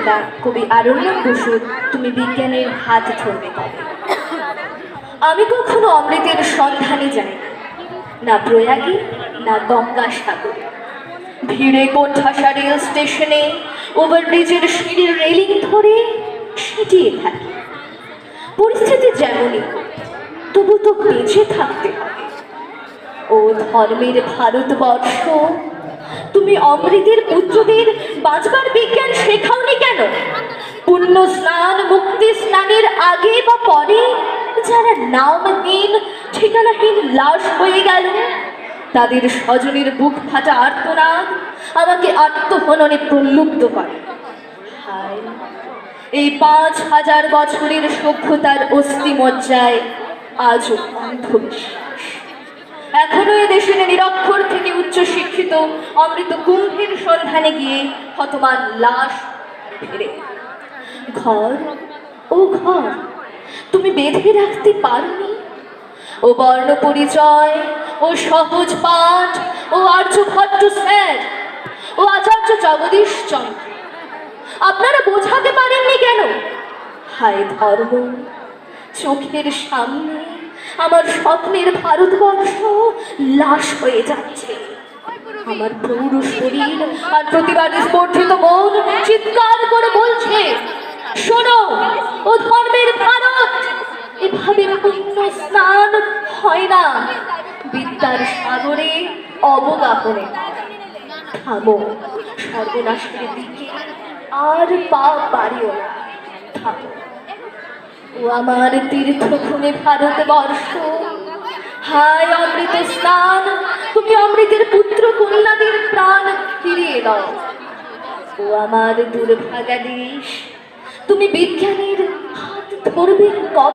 পিতা কবি আরণ্যক বসু, তুমি বিজ্ঞানের হাত ধরবে কবে? আমি কখনো অমৃতের সন্ধানে যাই না প্রয়াগে না গঙ্গা সাগরে। ভিড়ে কোণঠাসা রেল স্টেশনে ওভারব্রিজের সিঁড়ির রেলিং ধরে সিটিয়ে থাকি। পরিস্থিতি যেমনই তবু তো বেঁচে থাকতে হবে। ও ধর্মের ভারতবর্ষ, তুমি অমৃতের পুত্রদের বাঁচবার বিজ্ঞান শেখাওনি কেন? পুণ্য স্নান মুক্তি স্নানের আগে বা পরে যারা নামহীন ঠিকানাহীন লাশ হয়ে গেল, তাদের স্বজনের বুক ফাটা আর্তনাদ আমাকে আত্মহননে প্রলুব্ধ করে। হায়, এই ৫,০০০ বছরের সভ্যতার অস্থিমজ্জায় আজও অন্ধবিশ্বাস। এখনো এ দেশের নিরক্ষর থেকে উচ্চশিক্ষিত অমৃত কুম্ভের সন্ধানে গিয়ে হতমান লাশ ফেরে। ঘর ও ঘর, তুমি বেঁধে রাখতে পারোনি? ও বর্ণ পরিচয়, ও সহজ পাঠ, ও আর্যভট্ট স্যার, ও আচার্য জগদীশ চন্দ্র, আপনারা বোঝাতে পারেননি কেন? হায় ধর্ম, চোখের সামনে আমার স্বপ্নের ভারতবর্ষ লাশ হয়ে যাচ্ছে। আমার প্রৌঢ় শরীর আর প্রতিবাদী স্পর্ধিত মন চিৎকার করে বলছে, শোনো ও ধর্মের ভারত, এভাবে পুণ্য স্নান হয় না বিদ্যার সাগরে অবগাহনে। থামো, সর্বনাশের দিকে আর পা বাড়িও না, থামো। ও আমার তীর্থভূমি ভারতবর্ষ, হায় অমৃত স্নান, তুমি অমৃতের পুত্র কন্যাদের প্রাণ ফিরিয়ে দাও। ও আমার দুর্ভাগা দেশ, তুমি বিজ্ঞানের হাত ধরবে কবে?